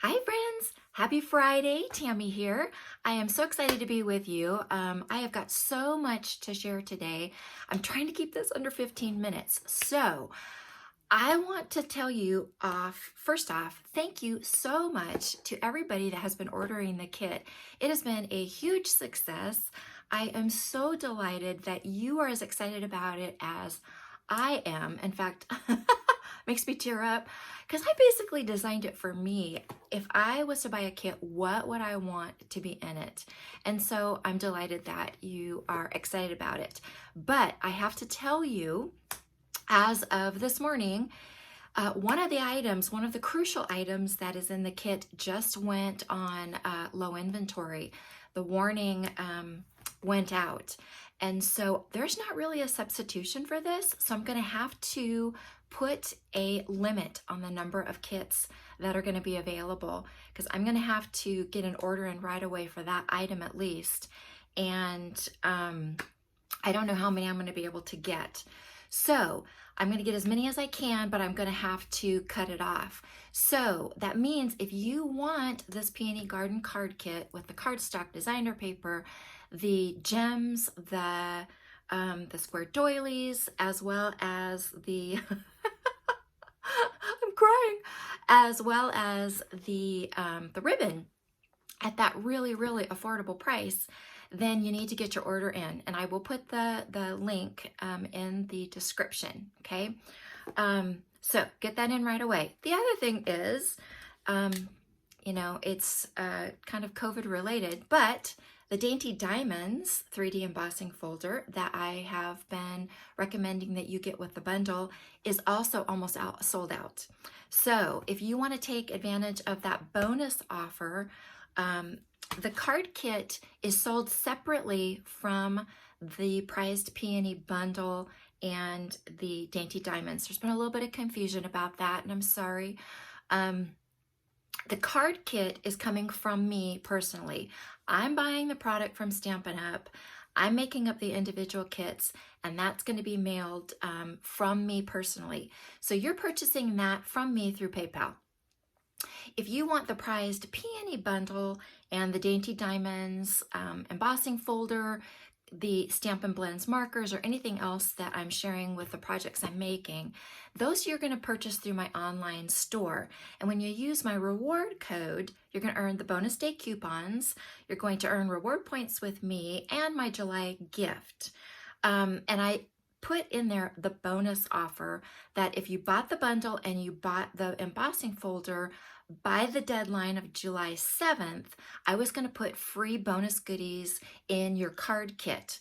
Hi friends, happy Friday, Tammy here. I am so excited to be with you. I have got so much to share today. I'm trying to keep this under 15 minutes. So I want to tell you first off, thank you so much to everybody that has been ordering the kit. It has been a huge success. I am so delighted that you are as excited about it as I am. In fact, makes me tear up because I basically designed it for me. If I was to buy a kit, what would I want to be in it? And so I'm delighted that you are excited about it. But I have to tell you, as of this morning, one of the crucial items that is in the kit just went on low inventory. The warning went out. And so there's not really a substitution for this. So I'm going to have to put a limit on the number of kits that are going to be available because I'm going to have to get an order in right away for that item at least. And I don't know how many I'm going to be able to get. So I'm going to get as many as I can, but I'm going to have to cut it off. So that means if you want this Peony Garden card kit with the cardstock designer paper, the gems, the square doilies, as well as the I'm crying, as well as the ribbon at that really, really affordable price, then you need to get your order in. And I will put the link in the description, okay? So get that in right away. The other thing is, it's kind of COVID related, but the Dainty Diamonds 3D embossing folder that I have been recommending that you get with the bundle is also almost sold out. So if you want to take advantage of that bonus offer, the card kit is sold separately from the prized Peony bundle and the Dainty Diamonds. There's been a little bit of confusion about that, and I'm sorry. The card kit is coming from me personally. I'm buying the product from Stampin' Up. I'm making up the individual kits, and that's going to be mailed from me personally. So you're purchasing that from me through PayPal. If you want the prized Peony bundle and the Dainty Diamonds embossing folder, the Stampin' Blends markers, or anything else that I'm sharing with the projects I'm making, those you're going to purchase through my online store. And when you use my reward code, you're going to earn the bonus day coupons, you're going to earn reward points with me, and my July gift. And I put in there the bonus offer that if you bought the bundle and you bought the embossing folder by the deadline of July 7th, I was going to put free bonus goodies in your card kit.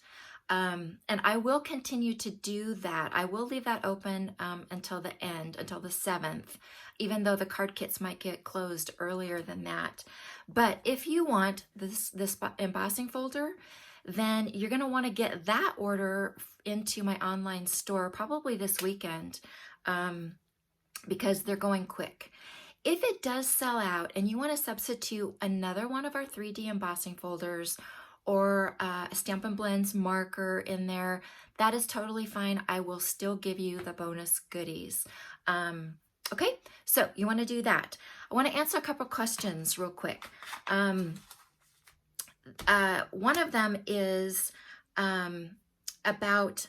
And I will continue to do that. I will leave that open until the end, until the 7th, even though the card kits might get closed earlier than that. But if you want this embossing folder, then you're going to want to get that order into my online store probably this weekend because they're going quick. If it does sell out and you want to substitute another one of our 3D embossing folders or a Stampin' Blends marker in there, that is totally fine. I will still give you the bonus goodies. Okay, so you want to do that. I want to answer a couple questions real quick. One of them is about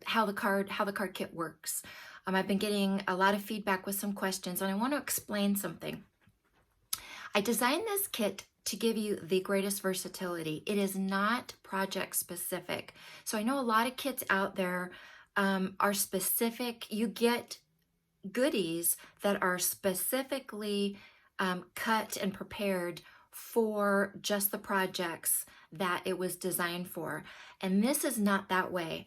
how the card kit works. I've been getting a lot of feedback with some questions, and I want to explain something. I designed this kit to give you the greatest versatility. It is not project specific. So I know a lot of kits out there are specific. You get goodies that are specifically cut and prepared for just the projects that it was designed for. And this is not that way.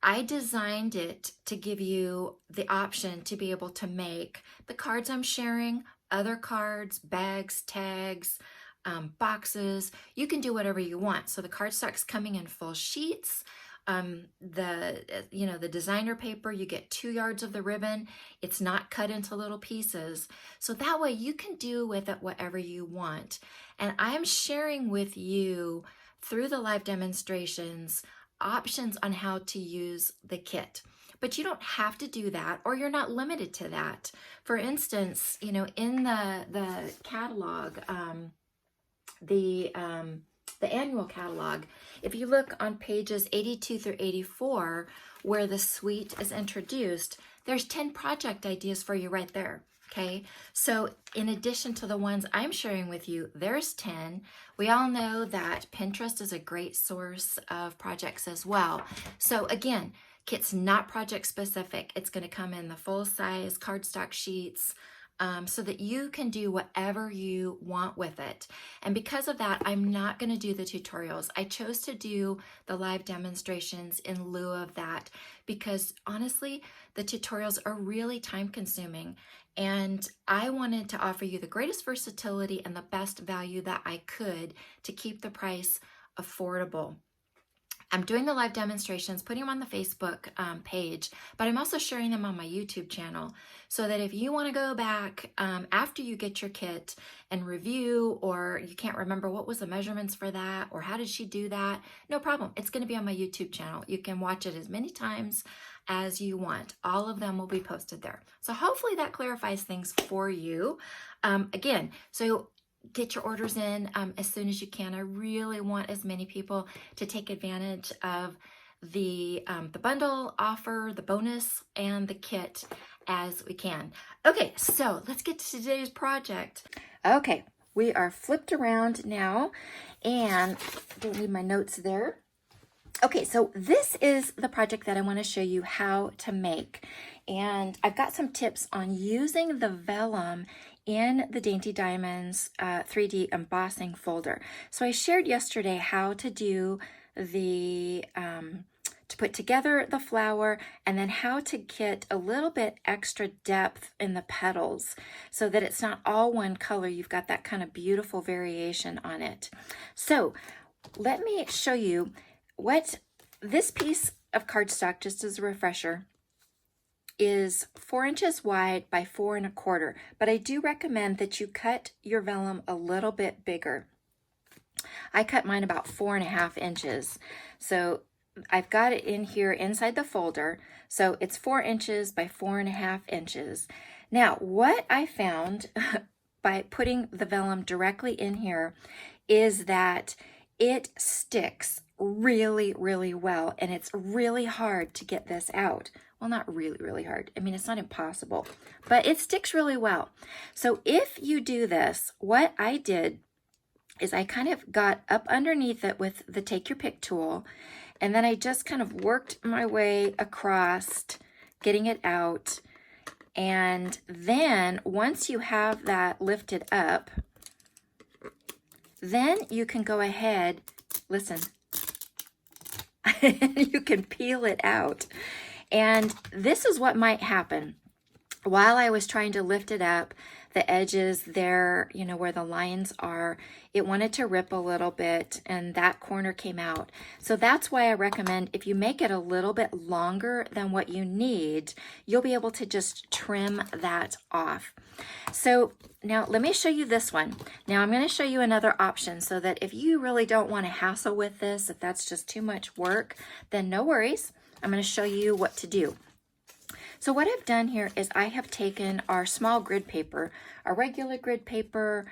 I designed it to give you the option to be able to make the cards I'm sharing, other cards, bags, tags, boxes. You can do whatever you want. So the cardstock's coming in full sheets. The designer paper, you get 2 yards of the ribbon. It's not cut into little pieces. So that way you can do with it whatever you want. And I'm sharing with you through the live demonstrations options on how to use the kit. but you don't have to do that, or you're not limited to that. For instance, you know, in the catalog, the annual catalog, if you look on pages 82 through 84, where the suite is introduced, there's 10 project ideas for you right there. Okay, so in addition to the ones I'm sharing with you, there's 10. We all know that Pinterest is a great source of projects as well. So again, kit's not project specific. It's going to come in the full size cardstock sheets, so that you can do whatever you want with it. And because of that, I'm not going to do the tutorials. I chose to do the live demonstrations in lieu of that because honestly, the tutorials are really time consuming. And I wanted to offer you the greatest versatility and the best value that I could to keep the price affordable. I'm doing the live demonstrations, putting them on the Facebook page, but I'm also sharing them on my YouTube channel so that if you want to go back after you get your kit and review, or you can't remember what was the measurements for that, or how did she do that, no problem. It's going to be on my YouTube channel. You can watch it as many times as you want. All of them will be posted there. So hopefully that clarifies things for you. Again, so get your orders in as soon as you can. I really want as many people to take advantage of the bundle offer, the bonus, and the kit as we can. Okay, so let's get to today's project. Okay, we are flipped around now, and don't need my notes there. Okay, so this is the project that I want to show you how to make. And I've got some tips on using the vellum in the Dainty Diamonds 3D embossing folder. So I shared yesterday how to do the, to put together the flower, and then how to get a little bit extra depth in the petals so that it's not all one color. You've got that kind of beautiful variation on it. So let me show you what this piece of cardstock, just as a refresher, is 4 inches wide by 4 1/4, but I do recommend that you cut your vellum a little bit bigger. I cut mine about 4 1/2 inches. So I've got it in here inside the folder. So it's 4 inches by 4 1/2 inches. Now, what I found by putting the vellum directly in here is that it sticks really, really well, and it's really hard to get this out. Well, not really, really hard. I mean, it's not impossible, but it sticks really well. So if you do this, what I did is I kind of got up underneath it with the Take Your Pick tool, and then I just kind of worked my way across, getting it out. And then once you have that lifted up, then you can go ahead, listen, you can peel it out. And this is what might happen. While I was trying to lift it up, the edges there, you know, where the lines are, it wanted to rip a little bit, and that corner came out. So that's why I recommend, if you make it a little bit longer than what you need, you'll be able to just trim that off. So now let me show you this one. Now I'm going to show you another option so that if you really don't want to hassle with this, if that's just too much work, then no worries. I'm going to show you what to do. So what I've done here is I have taken our small grid paper, our regular grid paper,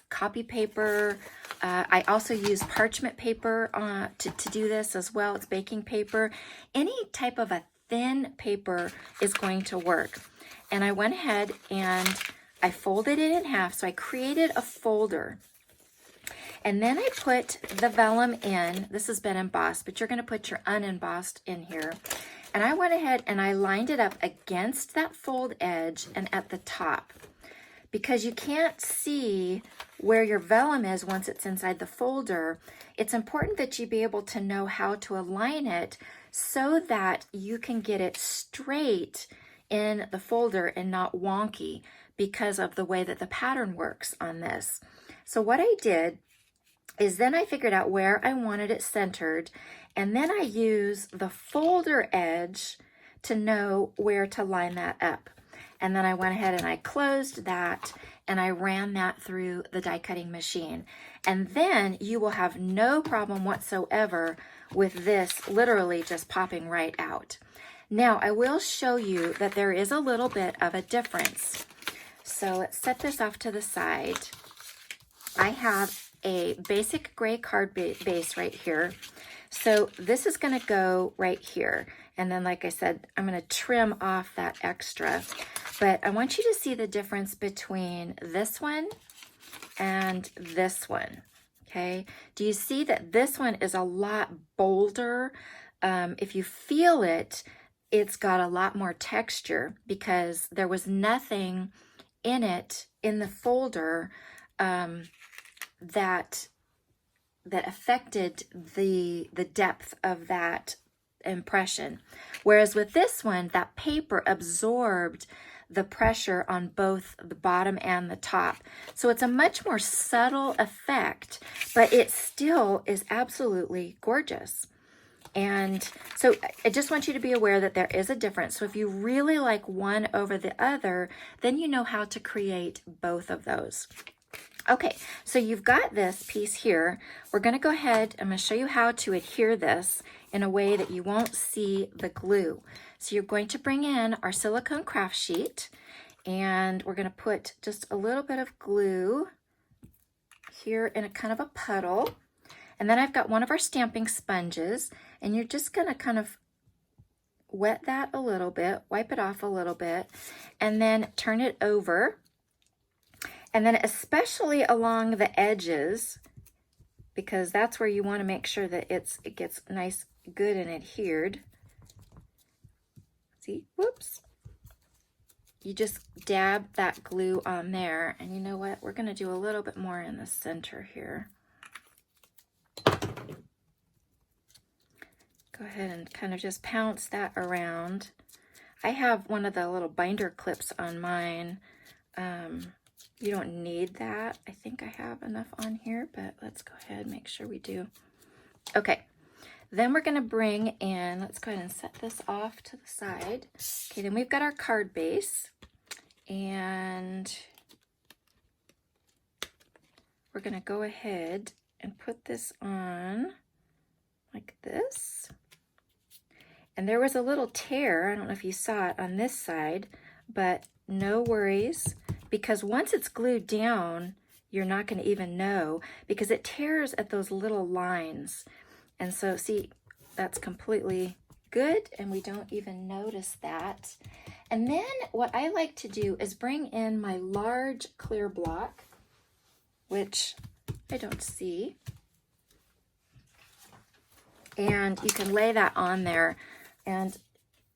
copy paper. I also use parchment paper to do this as well. It's baking paper. Any type of a thin paper is going to work. And I went ahead and I folded it in half. So I created a folder. And then I put the vellum in. This has been embossed, but you're going to put your unembossed in here. And I went ahead and I lined it up against that fold edge and at the top. Because you can't see where your vellum is once it's inside the folder, it's important that you be able to know how to align it so that you can get it straight in the folder and not wonky because of the way that the pattern works on this. So what I did is then I figured out where I wanted it centered, and then I use the folder edge to know where to line that up. And then I went ahead and I closed that and I ran that through the die cutting machine. And then you will have no problem whatsoever with this literally just popping right out. Now, I will show you that there is a little bit of a difference. So let's set this off to the side. I have a basic gray card base right here. So this is going to go right here. And then, like I said, I'm going to trim off that extra. But I want you to see the difference between this one and this one. Okay, do you see that this one is a lot bolder? If you feel it, it's got a lot more texture because there was nothing in it, in the folder, that affected the depth of that impression. Whereas with this one, that paper absorbed the pressure on both the bottom and the top. So it's a much more subtle effect, but it still is absolutely gorgeous. And so I just want you to be aware that there is a difference. So if you really like one over the other, then you know how to create both of those. Okay, so you've got this piece here. We're going to go ahead, I'm going to show you how to adhere this in a way that you won't see the glue. So you're going to bring in our silicone craft sheet, and we're going to put just a little bit of glue here in a kind of a puddle. And then I've got one of our stamping sponges, and you're just going to kind of wet that a little bit, wipe it off a little bit, and then turn it over. And then especially along the edges, because that's where you want to make sure that it gets nice, good, and adhered. See, whoops. You just dab that glue on there. And you know what? We're going to do a little bit more in the center here. Go ahead and kind of just pounce that around. I have one of the little binder clips on mine. You don't need that. I think I have enough on here, but let's go ahead and make sure we do. Okay, then we're going to bring in, let's go ahead and set this off to the side. Okay, then we've got our card base, and we're going to go ahead and put this on like this. And there was a little tear, I don't know if you saw it on this side, but no worries. Because once it's glued down, you're not going to even know because it tears at those little lines. And so, see, that's completely good, and we don't even notice that. And then what I like to do is bring in my large clear block, which I don't see. And you can lay that on there. And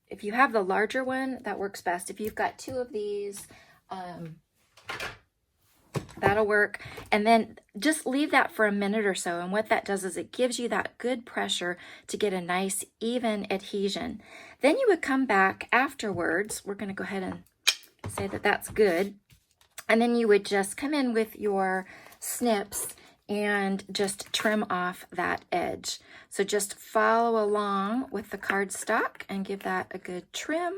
if you have the larger one, that works best. If you've got two of these, that'll work. And then just leave that for a minute or so. And what that does is it gives you that good pressure to get a nice even adhesion. Then you would come back afterwards. We're going to go ahead and say that that's good. And then you would just come in with your snips and just trim off that edge. So just follow along with the cardstock and give that a good trim.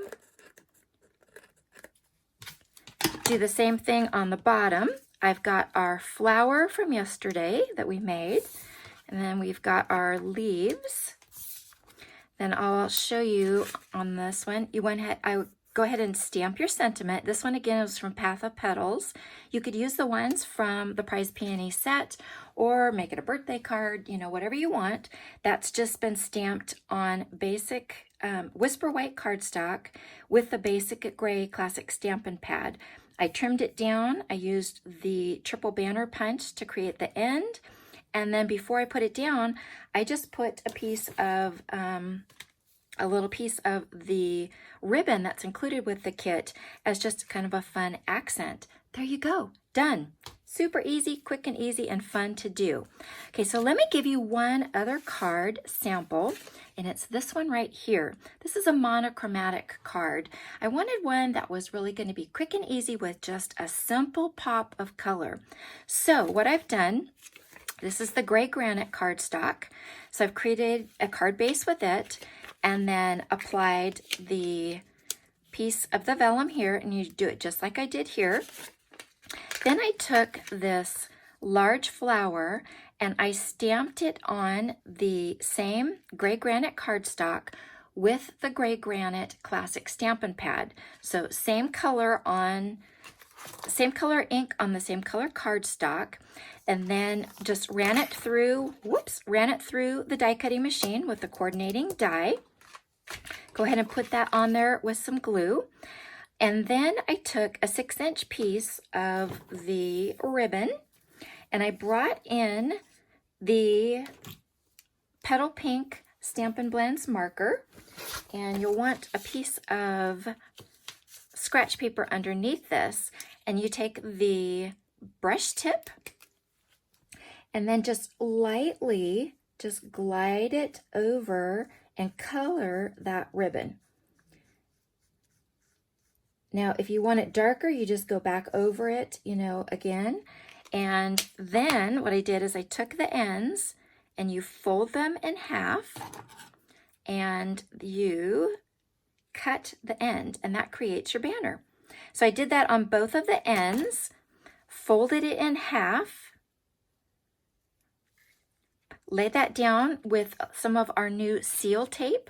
Do the same thing on the bottom. I've got our flower from yesterday that we made, and then we've got our leaves. Then I'll show you on this one. I go ahead and stamp your sentiment. This one again is from Path of Petals. You could use the ones from the Prize Peony set or make it a birthday card, you know, whatever you want. That's just been stamped on basic Whisper White cardstock with the basic gray classic Stampin' Pad. I trimmed it down. I used the triple banner punch to create the end. And then before I put it down, I just put a piece of, a little piece of the ribbon that's included with the kit as just kind of a fun accent. There you go, done. Super easy, quick and easy, and fun to do. Okay, so let me give you one other card sample, and it's this one right here. This is a monochromatic card. I wanted one that was really going to be quick and easy with just a simple pop of color. So what I've done, this is the gray granite cardstock. So I've created a card base with it and then applied the piece of the vellum here, and you do it just like I did here. Then I took this large flower and I stamped it on the same gray granite cardstock with the Gray Granite Classic Stampin' Pad. So same color ink on the same color cardstock, and then just ran it through the die cutting machine with the coordinating die. Go ahead and put that on there with some glue. And then I took a 6-inch piece of the ribbon and I brought in the Petal Pink Stampin' Blends marker, and you'll want a piece of scratch paper underneath this, and you take the brush tip and then just lightly just glide it over and color that ribbon. Now, if you want it darker, you just go back over it, again. And then what I did is I took the ends and you fold them in half and you cut the end, and that creates your banner. So I did that on both of the ends, folded it in half, laid that down with some of our new seal tape.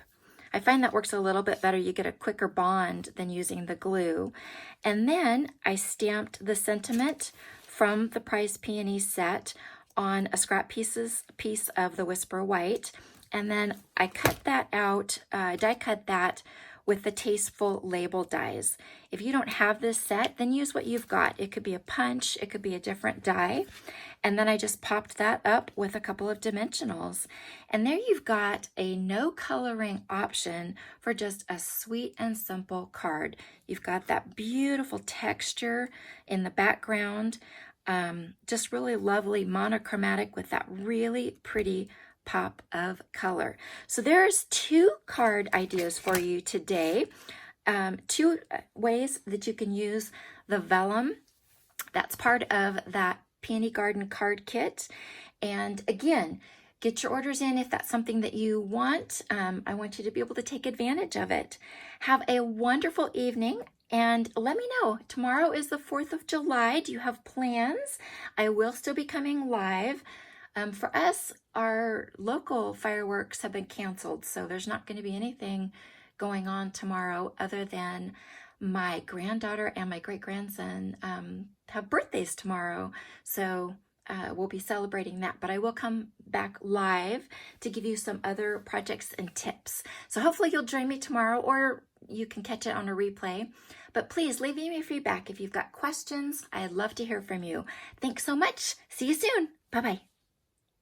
I find that works a little bit better. You get a quicker bond than using the glue. And then I stamped the sentiment from the Prize Peony set on a scrap piece of the Whisper White. And then I cut that out, die cut that with the Tasteful label dies. If you don't have this set, then use what you've got. It could be a punch, it could be a different die. And then I just popped that up with a couple of dimensionals. And there you've got a no coloring option for just a sweet and simple card. You've got that beautiful texture in the background, just really lovely monochromatic with that really pretty pop of color. So there's 2 card ideas for you today. 2 ways that you can use the vellum. That's part of that Peony Garden Card Kit. And again, get your orders in if that's something that you want. I want you to be able to take advantage of it. Have a wonderful evening. And let me know, tomorrow is the 4th of July. Do you have plans? I will still be coming live. For us, our local fireworks have been canceled, so there's not going to be anything going on tomorrow other than my granddaughter and my great-grandson have birthdays tomorrow, so we'll be celebrating that. But I will come back live to give you some other projects and tips. So hopefully you'll join me tomorrow, or you can catch it on a replay. But please leave me feedback if you've got questions. I'd love to hear from you. Thanks so much. See you soon. Bye-bye.